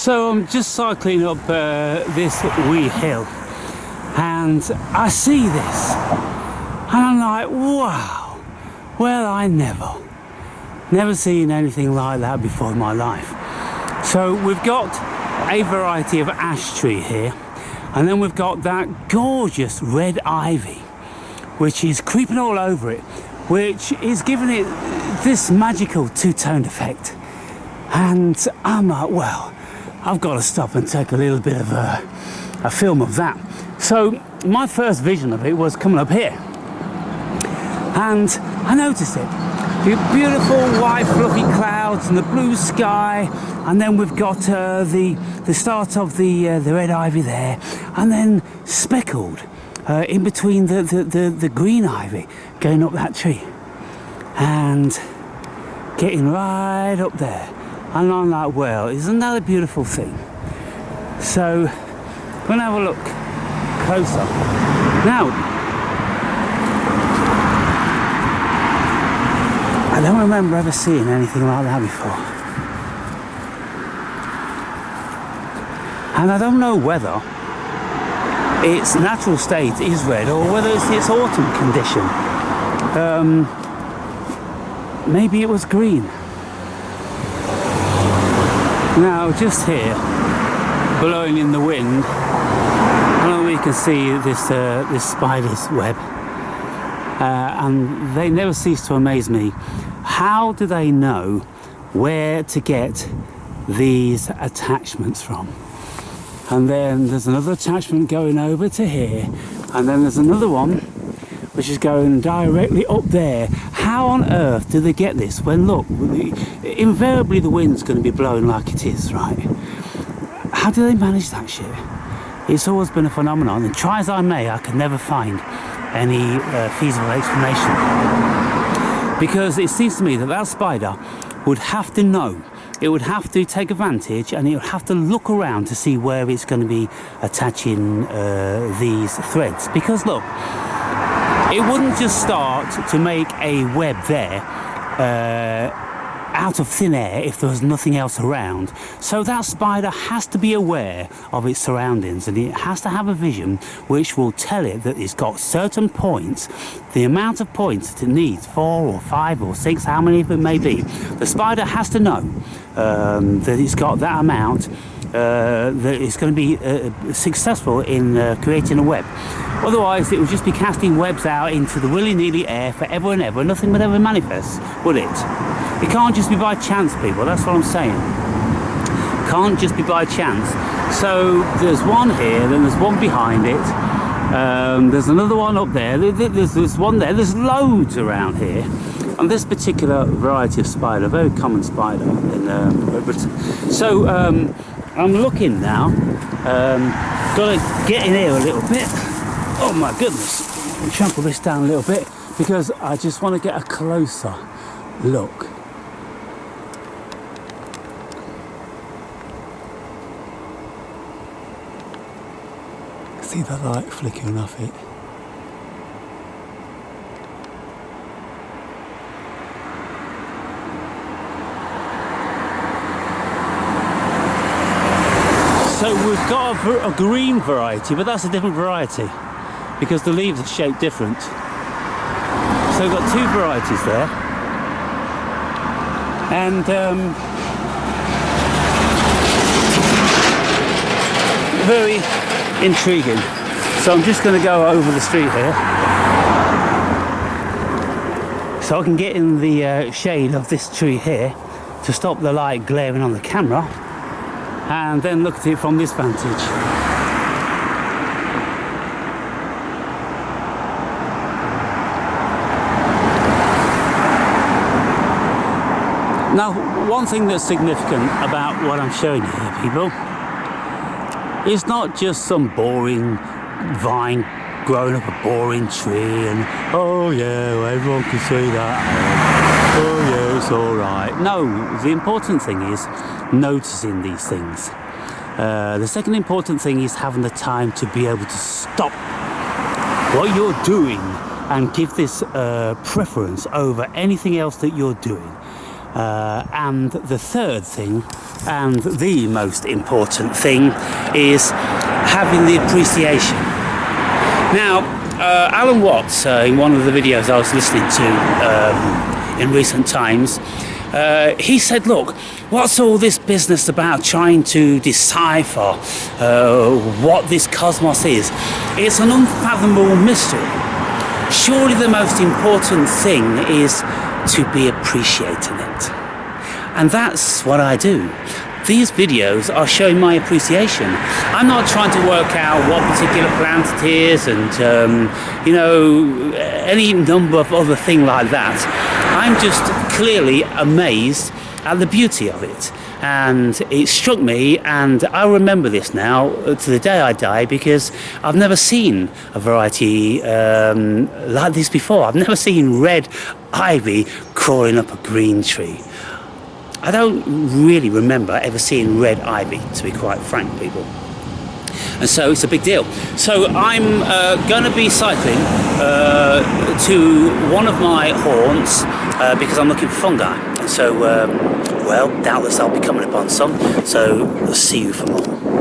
So I'm just cycling up this wee hill and I see this and I'm like, wow, well, I never seen anything like that before in my life. So we've got a variety of ash tree here, and then we've got that gorgeous red ivy which is creeping all over it, which is giving it this magical two-toned effect. And I'm like, well, I've got to stop and take a little bit of a film of that. So my first vision of it was coming up here, and I noticed it. The beautiful white fluffy clouds and the blue sky, and then we've got the start of the red ivy there, and then speckled in between the green ivy going up that tree and getting right up there. And I'm like, well, isn't that a beautiful thing? So I'm gonna have a look closer. Now, I don't remember ever seeing anything like that before. And I don't know whether its natural state is red or whether it's its autumn condition. Maybe it was green. Now, just here, blowing in the wind, I don't know if you can see this spider's web, and they never cease to amaze me. How do they know where to get these attachments from? And then there's another attachment going over to here, and then there's another one which is going directly up there. How on earth do they get this when, look, invariably the wind's going to be blowing like it is, right? How do they manage that shit? It's always been a phenomenon, and try as I may, I can never find any feasible explanation. Because it seems to me that that spider would have to know, it would have to take advantage, and it would have to look around to see where it's going to be attaching these threads. Because look, it wouldn't just start to make a web there out of thin air if there was nothing else around. So that spider has to be aware of its surroundings, and it has to have a vision which will tell it that it's got certain points, the amount of points that it needs, 4 or 5 or 6, how many it may be. The spider has to know that it's got that amount, that it's going to be successful in creating a web. Otherwise, it would just be casting webs out into the willy-nilly air forever and ever. Nothing would ever manifest, would it? It can't just be by chance, people. That's what I'm saying. Can't just be by chance. So there's one here, then there's one behind it. There's another one up there. There's one there. There's loads around here. And this particular variety of spider, very common spider in Britain. So I'm looking now. Got to get in here a little bit. Oh my goodness. Trample this down a little bit because I just want to get a closer look. See the light flickering off it. So we've got a green variety, but that's a different variety because the leaves are shaped different. So we've got two varieties there, and very intriguing. So I'm just going to go over the street here so I can get in the shade of this tree here to stop the light glaring on the camera, and then look at it from this vantage. Now, one thing that's significant about what I'm showing you here, people, it's not just some boring vine growing up a boring tree and, oh yeah, well, everyone can see that, oh yeah, it's all right. No, the important thing is noticing these things. The second important thing is having the time to be able to stop what you're doing and give this preference over anything else that you're doing. And the third thing, and the most important thing, is having the appreciation. Now, Alan Watts, in one of the videos I was listening to in recent times, he said, look, what's all this business about trying to decipher what this cosmos is? It's an unfathomable mystery. Surely the most important thing is to be appreciating it. And that's what I do. These videos are showing my appreciation. I'm not trying to work out what particular plant it is and, you know, any number of other things like that. I'm just clearly amazed at the beauty of it. And it struck me, and I remember this now to the day I die, because I've never seen a variety like this before. I've never seen red ivy crawling up a green tree. I don't really remember ever seeing red ivy, to be quite frank, people. And so it's a big deal. So I'm going to be cycling to one of my haunts because I'm looking for fungi. So, well, doubtless I'll be coming upon some. So, see you for more.